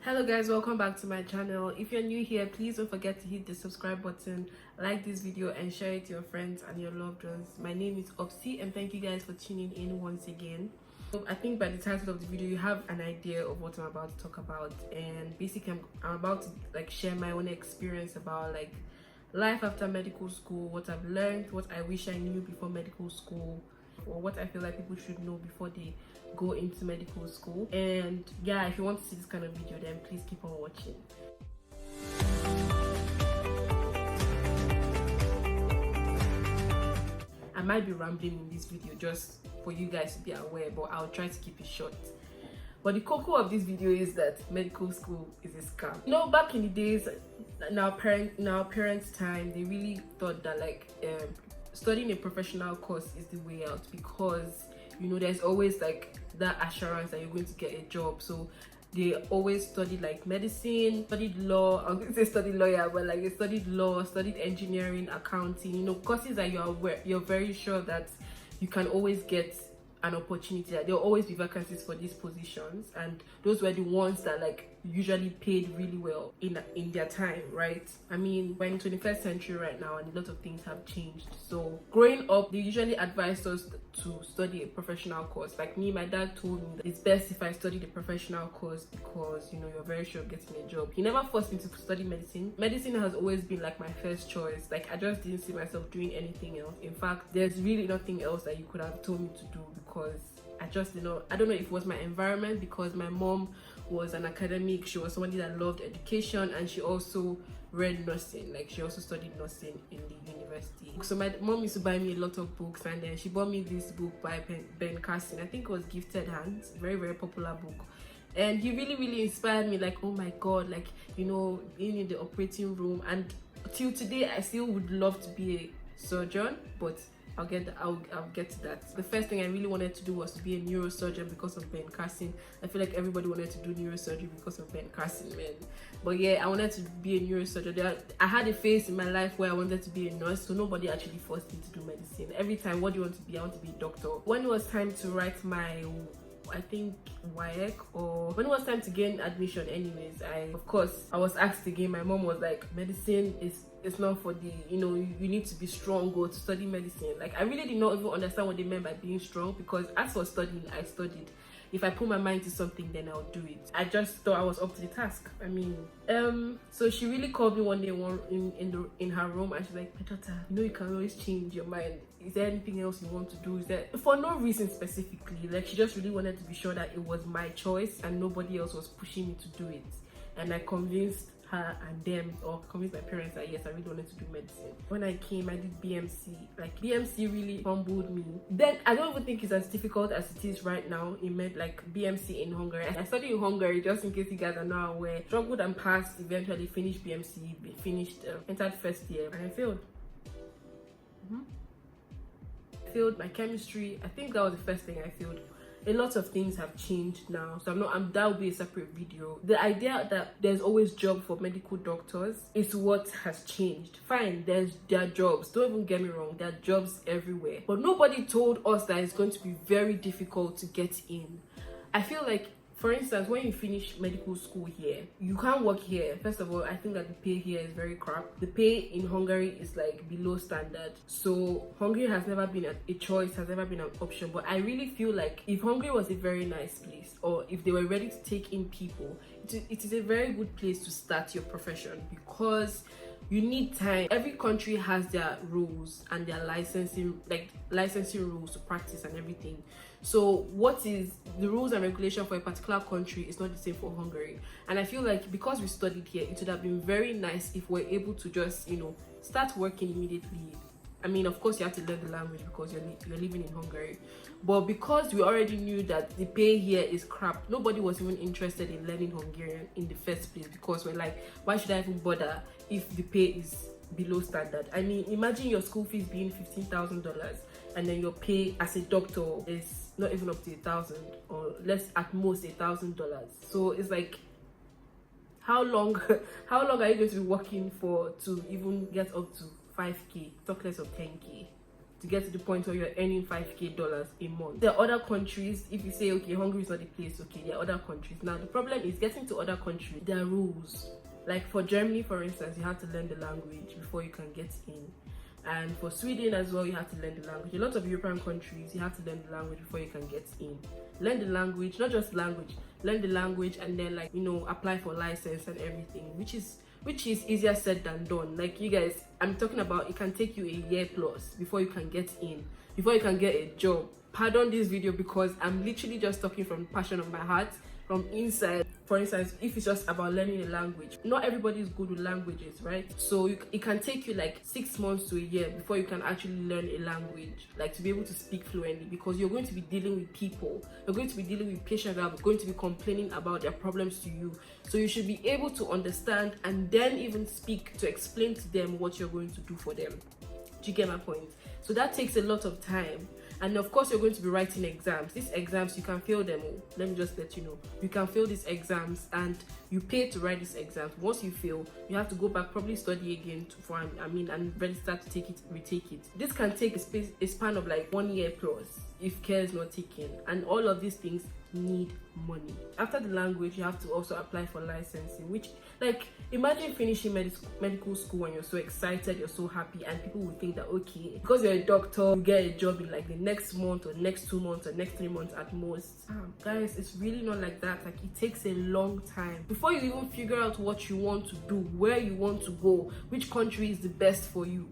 Hello guys, welcome back to my channel. If you're new here, please don't forget to hit the subscribe button, like this video and share it to your friends and your loved ones. My name is Obsy and thank you guys for tuning in once again. So I think by the title of the video you have an idea of what I'm about to talk about, and basically I'm about to share my own experience about life after medical school, what I've learned, what I wish I knew before medical school, or what I feel like people should know before they go into medical school. And yeah, if you want to see this kind of video, then please keep on watching. I might be rambling in this video just for you guys to be aware, but I'll try to keep it short. But the cocoa of this video is that medical school is a scam. You know, back in the days, in our parents' time, they really thought that studying a professional course is the way out, because you know there's always that assurance that you're going to get a job. So they always studied medicine, studied law. I was going to say studied lawyer, but they studied law, studied engineering, accounting, you know, courses that you're very sure that you can always get an opportunity, that there'll always be vacancies for these positions, and those were the ones that usually paid really well in their time, right? I mean, we're in the 21st century right now and a lot of things have changed. So growing up, they usually advised us to study a professional course. Like me, my dad told me that it's best if I studied a professional course because, you know, you're very sure of getting a job. He never forced me to study medicine. Medicine has always been my first choice. I just didn't see myself doing anything else. In fact, there's really nothing else that you could have told me to do, because I just, you know, I don't know if it was my environment, because my mom was an academic. She was somebody that loved education, and she also read nursing. She also studied nursing in the university. So my mom used to buy me a lot of books, and then she bought me this book by Ben Carson. I think it was Gifted Hands, very, very popular book. And he really inspired me, oh my god, you know, being in the operating room. And till today I still would love to be a surgeon, but I'll get to that. The first thing I really wanted to do was to be a neurosurgeon because of Ben Carson. I feel like everybody wanted to do neurosurgery because of Ben Carson, man. But yeah, I wanted to be a neurosurgeon. I had a phase in my life where I wanted to be a nurse, so nobody actually forced me to do medicine. Every time, what do you want to be? I want to be a doctor. When it was time to write my, I think, WAEC, or when it was time to gain admission anyways, I was asked again. My mom was like, medicine it's not for the, you know, you need to be strong or to study medicine. I really did not even understand what they meant by being strong, because as for studying, I studied. If I put my mind to something, then I'll do it. I just thought I was up to the task. I mean, so she really called me one day in her room, and she's like, my daughter, you know, you can always change your mind. Is there anything else you want to do? Is there, for no reason specifically, she just really wanted to be sure that it was my choice and nobody else was pushing me to do it. And I convinced her and them, or convinced my parents that yes, I really wanted to do medicine. When I came, I did BMC. BMC really humbled me. Then I don't even think it's as difficult as it is right now in BMC in Hungary. I studied in Hungary, just in case you guys are not aware. Struggled and passed, eventually finished BMC, entered first year, and I failed. Failed my chemistry. I think that was the first thing I failed. A lot of things have changed now, so that will be a separate video. The idea that there's always job for medical doctors is what has changed. Fine, there are jobs, don't even get me wrong, there are jobs everywhere, but nobody told us that it's going to be very difficult to get in. I feel like, for instance, when you finish medical school here, you can't work here. First of all, I think that the pay here is very crap. The pay in Hungary is below standard. So Hungary has never been a choice, has never been an option. But I really feel like if Hungary was a very nice place, or if they were ready to take in people, it is a very good place to start your profession, because you need time. Every country has their rules and their licensing rules to practice and everything. So what is the rules and regulation for a particular country is not the same for Hungary. And I feel like because we studied here, it would have been very nice if we're able to just, you know, start working immediately. I mean, of course you have to learn the language because you're living in Hungary, but because we already knew that the pay here is crap, nobody was even interested in learning Hungarian in the first place, because we're like, why should I even bother if the pay is below standard? I mean, imagine your school fees being $15,000 and then your pay as a doctor is not even up to $1,000, or less, at most $1,000. So it's how long are you going to be working for to even get up to 5k, talk less of 10k? to get to the point where you're earning $5,000 a month. There are other countries, if you say, okay, Hungary is not the place, okay, there are other countries. Now, the problem is getting to other countries, there are rules. Like for Germany, for instance, you have to learn the language before you can get in. And for Sweden as well, you have to learn the language. A lot of European countries, you have to learn the language before you can get in. Learn the language, not just language, learn the language and then, like, you know, apply for license and everything, which is easier said than done. Like, you guys, I'm talking about, it can take you a year plus before you can get in, before you can get a job. Pardon this video because I'm literally just talking from the passion of my heart, from inside. For instance, if it's just about learning a language, not everybody is good with languages, right? So it can take you like 6 months to a year before you can actually learn a language, like to be able to speak fluently, because you're going to be dealing with people, you're going to be dealing with patients that are going to be complaining about their problems to you. So you should be able to understand and then even speak to explain to them what you're going to do for them. Do you get my point? So that takes a lot of time. And of course, you're going to be writing exams. These exams, you can fail them. Let me just let you know. You can fail these exams and you pay to write these exams. Once you fail, you have to go back, probably study again and register to retake it. This can take a span of like 1 year plus if care is not taken. And all of these things need money. After the language, you have to also apply for licensing, which, like, imagine finishing medical school and you're so excited, you're so happy, and people will think that, okay, because you're a doctor, you get a job in like the next month or next 2 months or next 3 months at most. Guys, it's really not like that. Like, it takes a long time before you even figure out what you want to do, where you want to go, which country is the best for you.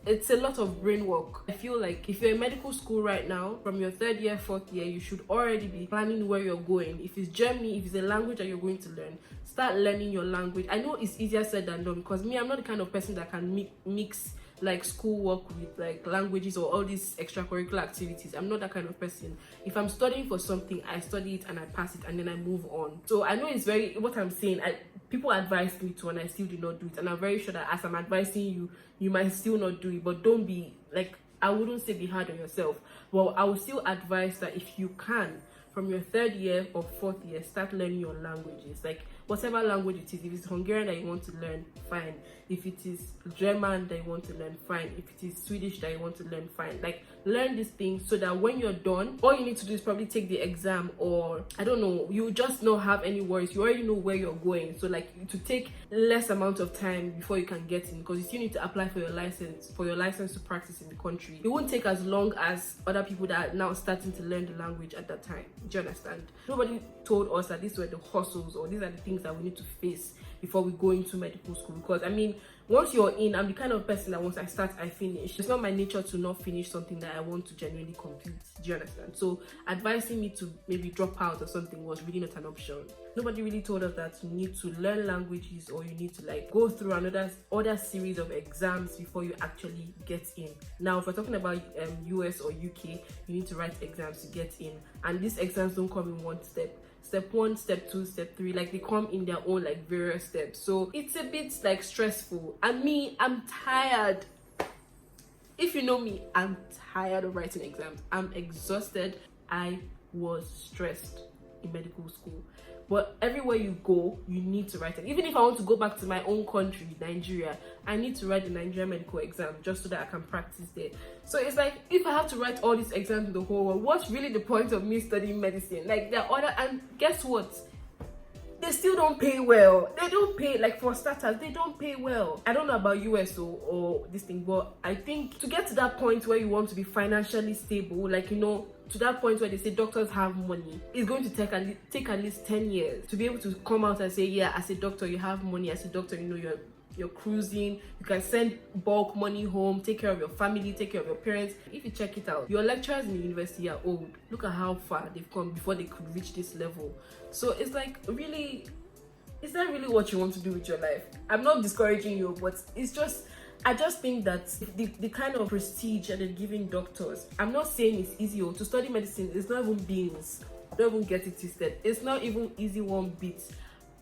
It's a lot of brain work. I feel like if you're in medical school right now, from your 3rd year, 4th year, you should already be planning where you're going. If it's Germany, if it's a language that you're going to learn, start learning your language. I know it's easier said than done, because me, I'm not the kind of person that can mix like schoolwork with like languages or all these extracurricular activities. I'm not that kind of person. If I'm studying for something, I study it and I pass it and then I move on. So I know it's very, what I'm saying, people advised me to and I still did not do it, and I'm very sure that as I'm advising you, you might still not do it. But don't be like, I wouldn't say be hard on yourself, well, I would still advise that if you can, from your 3rd year or 4th year, start learning your languages. Like, whatever language it is. If it's Hungarian that you want to learn, fine. If it is German that you want to learn, fine. If it is Swedish that you want to learn, fine. Like, learn these things so that when you're done, all you need to do is probably take the exam, or I don't know, you just not have any worries. You already know where you're going. So like, to take less amount of time before you can get in, because you still need to apply for your license to practice in the country. It won't take as long as other people that are now starting to learn the language at that time. Do you understand? Nobody told us that these were the hustles or these are the things that we need to face before we go into medical school. Because I mean, once you're in, I'm the kind of person that once I start, I finish. It's not my nature to not finish something that I want to genuinely complete. Do you understand? So advising me to maybe drop out or something was really not an option. Nobody really told us that you need to learn languages or you need to like go through other series of exams before you actually get in. Now, if we're talking about US or UK, you need to write exams to get in, and these exams don't come in one step. Step 1, step 2, step 3, like they come in their own like various steps. So it's a bit like stressful. And me, I'm tired. If you know me, I'm tired of writing exams. I'm exhausted. I was stressed in medical school. But everywhere you go, you need to write it. Even if I want to go back to my own country, Nigeria, I need to write the Nigerian medical exam just so that I can practice there. So it's like, if I have to write all these exams in the whole world, what's really the point of me studying medicine? Like, there are other, and guess what? They still don't pay well. They don't pay, like for starters, they don't pay well. I don't know about US or this thing, but I think to get to that point where you want to be financially stable, like, you know, to that point where they say doctors have money, it's going to take at least 10 years to be able to come out and say, yeah, as a doctor, you have money. As a doctor, you know, you're cruising, you can send bulk money home, take care of your family, take care of your parents. If you check it out, your lecturers in the university are old. Look at how far they've come before they could reach this level. So it's like, really, is that really what you want to do with your life? I'm not discouraging you, but it's just, I just think that the kind of prestige that they're giving doctors, I'm not saying it's easy. To study medicine, it's not even beans. Don't even get it twisted. It's not even easy one bit.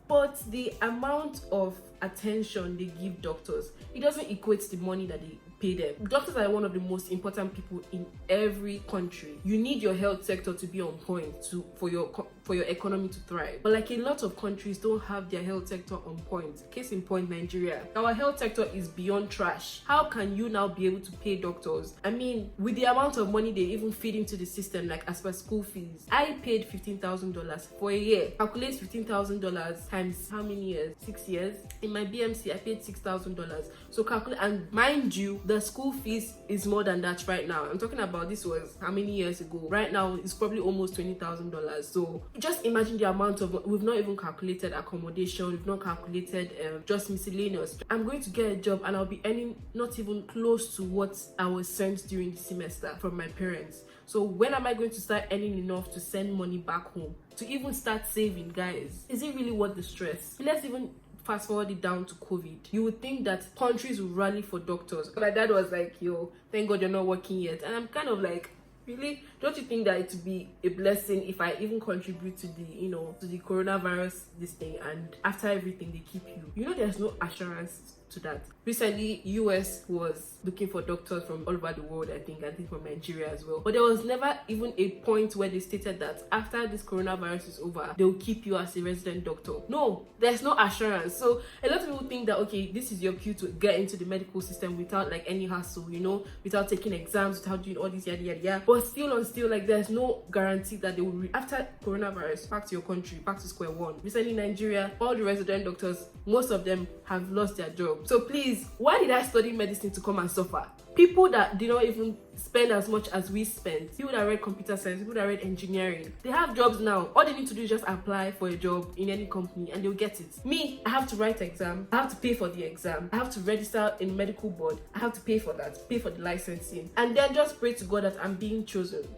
But the amount of attention they give doctors, it doesn't equate to the money that they pay them. Doctors are one of the most important people in every country. You need your health sector to be on point for for your economy to thrive. But like a lot of countries don't have their health sector on point. Case in point, Nigeria. Our health sector is beyond trash. How can you now be able to pay doctors? I mean, with the amount of money they even feed into the system, like as per school fees, I paid $15,000 for a year. Calculate $15,000 times how many years? 6 years. In my BMC, I paid $6,000. So calculate, and mind you, the school fees is more than that right now. I'm talking about, this was how many years ago? Right now, it's probably almost $20,000. So just imagine the amount of, we've not even calculated accommodation, we've not calculated just miscellaneous. I'm going to get a job and I'll be earning not even close to what I was sent during the semester from my parents. So when am I going to start earning enough to send money back home? To even start saving, guys? Is it really worth the stress? Let's even fast forward it down to COVID. You would think that countries will rally for doctors. My dad was like, yo, thank God you're not working yet. And I'm kind of like, really? Don't you think that it would be a blessing if I even contribute to the, you know, to the coronavirus, this thing, and after everything they keep you? You know, there's no assurance to that. Recently, US was looking for doctors from all over the world, I think from Nigeria as well. But there was never even a point where they stated that after this coronavirus is over, they'll keep you as a resident doctor. No, there's no assurance. So a lot of people think that, okay, this is your cue to get into the medical system without like any hassle, you know, without taking exams, without doing all this yada yada yada. But still, like, there's no guarantee that they will after coronavirus, back to your country, back to square one. Recently, Nigeria, all the resident doctors, most of them have lost their job. So please, why did I study medicine to come and suffer? People that did not even spend as much as we spent, people that read computer science, people that read engineering, they have jobs now. All they need to do is just apply for a job in any company and they'll get it. Me, I have to write exam, I have to pay for the exam, I have to register in medical board, I have to pay for that, pay for the licensing, and then just pray to God that I'm being chosen.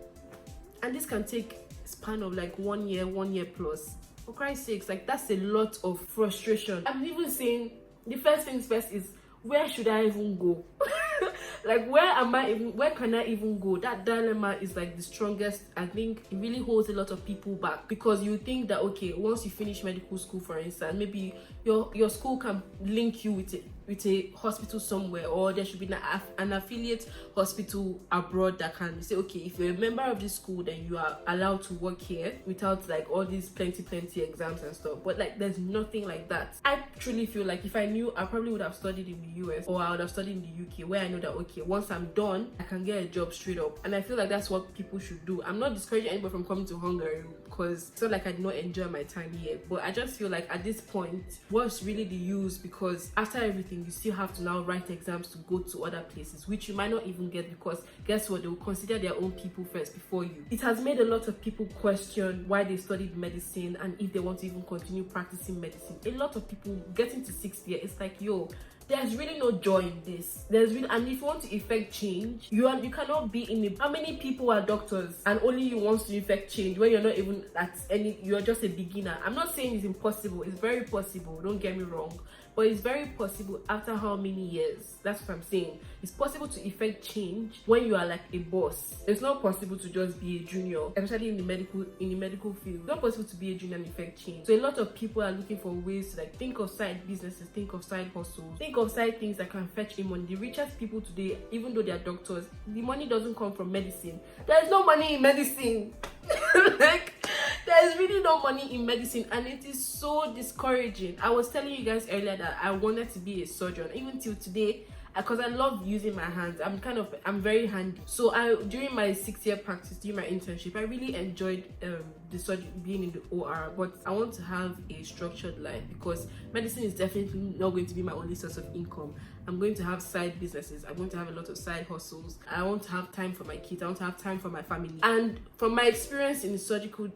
And this can take a span of like 1 year, 1 year plus. For Christ's sakes, like, that's a lot of frustration. I'm even saying, the first things first is, where should I even go? Like, where can I even go? That dilemma is like the strongest. I think it really holds a lot of people back, because you think that, okay, once you finish medical school, for instance, maybe your school can link you with a hospital somewhere, or there should be an affiliate hospital abroad that can say, okay, if you're a member of this school, then you are allowed to work here without like all these plenty exams and stuff. But like, there's nothing like that. I truly feel like if I knew, I probably would have studied in the US, or I would have studied in the UK, where I know that, okay, once I'm done, I can get a job straight up. And I feel like that's what people should do. I'm not discouraging anybody from coming to Hungary, because it's not like I did not enjoy my time here, but I just feel like at this point, what's really the use? Because after everything, you still have to now write exams to go to other places, which you might not even get, because guess what, they will consider their own people first before you. It has made a lot of people question why they studied medicine and if they want to even continue practicing medicine. A lot of people getting to 6th year, it's like, yo, there's really no joy in this. And if you want to effect change, you cannot be in how many people are doctors and only you want to effect change when you're not even at any, you're just a beginner. I'm not saying it's impossible, it's very possible, don't get me wrong, but it's very possible after how many years? That's what I'm saying. It's possible to effect change when you are like a boss. It's not possible to just be a junior, especially in the medical field. It's not possible to be a junior and effect change. So a lot of people are looking for ways to like think of side businesses, think of side hustles, think of side things that can fetch in money. The richest people today, even though they are doctors, the money doesn't come from medicine. There is no money in medicine. Like, there's really no money in medicine, and it is so discouraging. I was telling you guys earlier that I wanted to be a surgeon, even till today, because I love using my hands. I'm very handy. So during my 6-year practice, during my internship, I really enjoyed the surgery, being in the OR. But I want to have a structured life, because medicine is definitely not going to be my only source of income. I'm going to have side businesses. I'm going to have a lot of side hustles. I want to have time for my kids. I want to have time for my family. And from my experience in the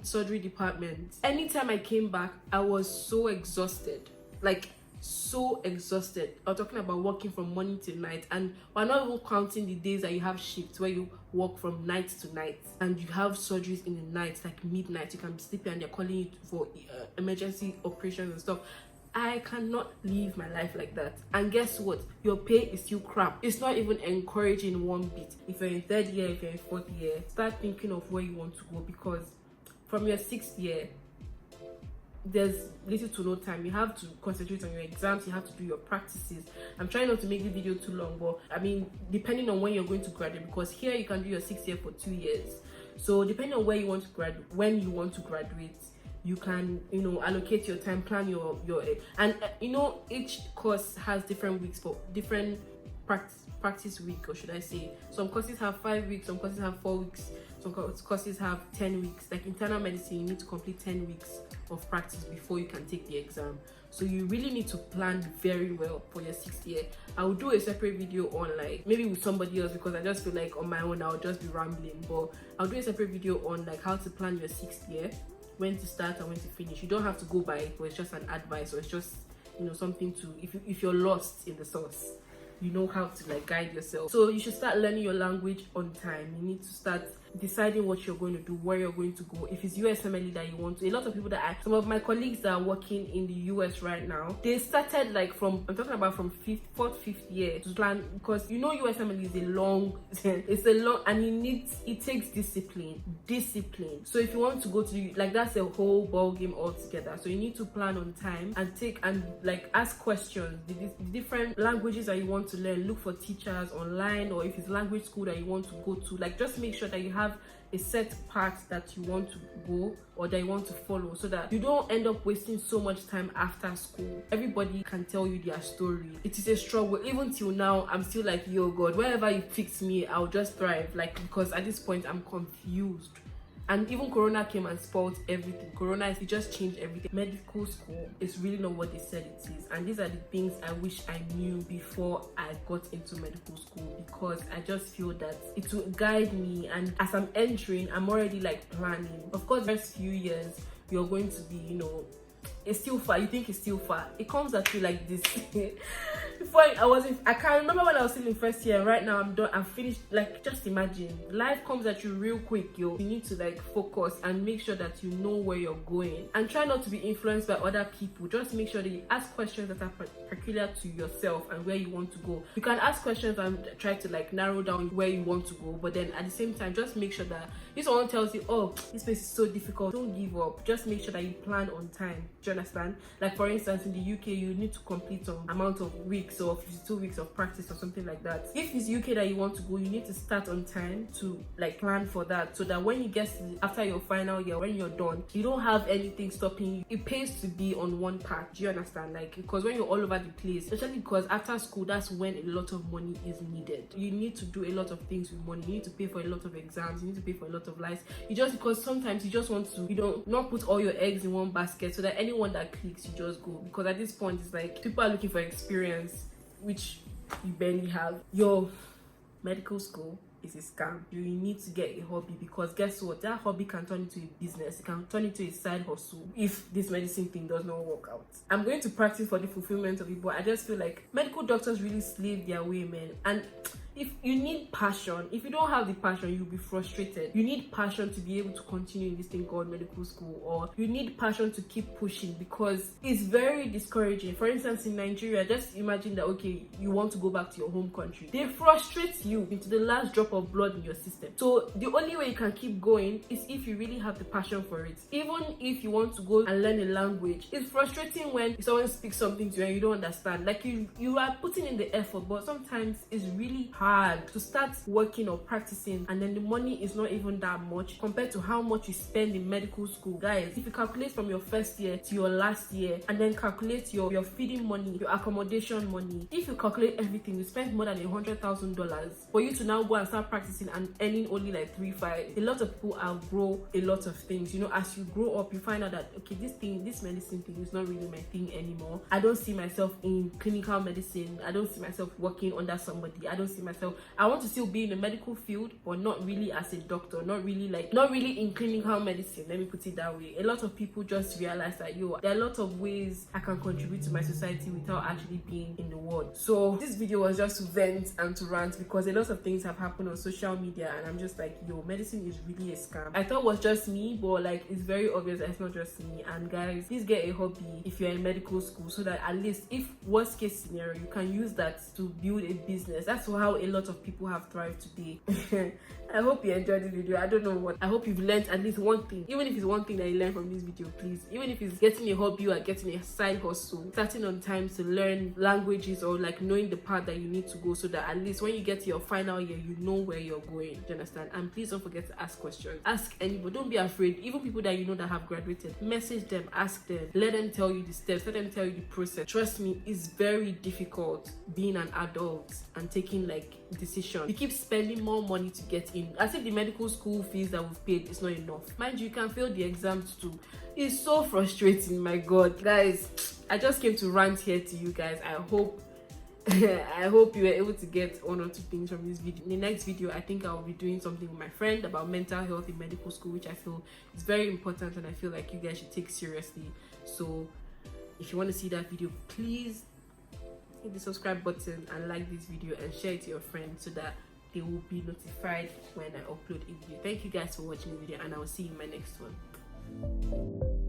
surgery department, anytime I came back, I was so exhausted. Like, so exhausted. I'm talking about working from morning till night, and we're not even counting the days that you have shifts where you work from night to night and you have surgeries in the night, like midnight. You can be sleeping and they're calling you for emergency operations and stuff. I cannot live my life like that. And guess what? Your pay is still crap. It's not even encouraging one bit. If you're in 3rd year, if you're in 4th year, start thinking of where you want to go, because from your 6th year, there's little to no time. You have to concentrate on your exams, you have to do your practices. I'm trying not to make the video too long, but I mean, depending on when you're going to graduate, because here you can do your 6th year for 2 years. So depending on where you want to when you want to graduate, You can, you know, allocate your time, plan your and you know, each course has different weeks for different practice week, or should I say. Some courses have 5 weeks, some courses have 4 weeks, some courses have 10 weeks. Like internal medicine, you need to complete 10 weeks of practice before you can take the exam. So you really need to plan very well for your 6th year. I will do a separate video on, like, maybe with somebody else, because I just feel like on my own I'll just be rambling. But I'll do a separate video on like how to plan your 6th year, when to start and when to finish. You don't have to go by it, but it's just an advice, or it's just, you know, something to, if you're lost in the sauce, you know how to like guide yourself. So you should start learning your language on time. You need to start deciding what you're going to do, where you're going to go. If it's USMLE that you want to, a lot of people some of my colleagues that are working in the US right now, they started like from, I'm talking about from 4th, 5th year to plan, because you know USMLE is a long it's a long, and it takes discipline. So if you want to go to, like, that's a whole ball game altogether. So you need to plan on time and like ask questions. The different languages that you want to learn, look for teachers online, or if it's language school that you want to go to, like, just make sure that you have a set path that you want to go or that you want to follow, so that you don't end up wasting so much time after school. Everybody can tell you their story. It is a struggle. Even till now, I'm still like, yo God, wherever you fix me, I'll just thrive. Like, because at this point I'm confused. And even Corona came and spoiled everything. It just changed everything. Medical school is really not what they said it is. And these are the things I wish I knew before I got into medical school, because I just feel that it will guide me. And as I'm entering, I'm already like planning. Of course, the first few years, you're going to be, you know, it's still far. You think it's still far. It comes at you like this. Before I can't remember when I was still in first year. Right now I'm done, I'm finished. Like, just imagine, life comes at you real quick, yo. You need to like focus and make sure that you know where you're going, and try not to be influenced by other people. Just make sure that you ask questions that are peculiar to yourself and where you want to go. You can ask questions and try to like narrow down where you want to go, but then at the same time, just make sure that if someone tells you, oh, this place is so difficult, don't give up. Just make sure that you plan on time. Do you understand? Like, for instance, in the UK, you need to complete some amount of weeks, or 52 weeks of practice or something like that. If it's UK that you want to go, you need to start on time to like plan for that, so that when you get after your final year, when you're done, you don't have anything stopping you. It pays to be on one path. Do you understand? Like, because when you're all over the place, especially because after school, that's when a lot of money is needed. You need to do a lot of things with money. You need to pay for a lot of exams. You need to pay for a lot of lives. Because sometimes you just want to, you know, not put all your eggs in one basket, so that anyone that clicks, you just go. Because at this point, it's like people are looking for experience, which you barely have. Your medical school is a scam. You need to get a hobby, because guess what? That hobby can turn into a business. It can turn into a side hustle if this medicine thing does not work out. I'm going to practice for the fulfillment of it, but I just feel like medical doctors really slave their way, man. And if you need passion, if you don't have the passion, you'll be frustrated. You need passion to be able to continue in this thing called medical school, or you need passion to keep pushing, because it's very discouraging. For instance, in Nigeria, just imagine that, okay, you want to go back to your home country. They frustrate you into the last drop of blood in your system. So the only way you can keep going is if you really have the passion for it. Even if you want to go and learn a language, it's frustrating when someone speaks something to you and you don't understand. Like, you are putting in the effort, but sometimes it's really hard to start working or practicing, and then the money is not even that much compared to how much you spend in medical school. Guys, if you calculate from your first year to your last year, and then calculate your feeding money, your accommodation money, if you calculate everything, you spend more than $100,000 for you to now go and start practicing and earning only like 3-5. A lot of people outgrow a lot of things. You know, as you grow up, you find out that, okay, this medicine thing is not really my thing anymore. I don't see myself in clinical medicine. I don't see myself working under somebody. I don't see myself, I want to still be in the medical field, but not really as a doctor, not really in clinical medicine, let me put it that way. A lot of people just realize that, yo, there are a lot of ways I can contribute to my society without actually being in the world. So this video was just to vent and to rant, because a lot of things have happened on social media, and I'm just like, yo, medicine is really a scam. I thought it was just me, but like, it's very obvious that it's not just me. And guys, please get a hobby if you're in medical school, so that at least, if worst case scenario, you can use that to build a business. That's how a lot of people have thrived today. I hope you enjoyed this video. I don't know what. I hope you've learned at least one thing. Even if it's one thing that you learn from this video, please. Even if it's getting a hobby or getting a side hustle, starting on time to learn languages or like knowing the path that you need to go, so that at least when you get to your final year, you know where you're going. Do you understand? And please don't forget to ask questions. Ask anybody. Don't be afraid. Even people that you know that have graduated, message them, ask them. Let them tell you the steps. Let them tell you the process. Trust me, it's very difficult being an adult and taking like decisions. You keep spending more money to get in, as if the medical school fees that we've paid is not enough. Mind you, you can fail the exams too. It's so frustrating. My god, guys, I just came to rant here to you guys. I hope I hope you were able to get one or two things from this video. In the next video, I think I'll be doing something with my friend about mental health in medical school, which I feel is very important and I feel like you guys should take seriously. So if you want to see that video, please hit the subscribe button and like this video and share it to your friends so that they will be notified when I upload a video. Thank you guys for watching the video, and I will see you in my next one.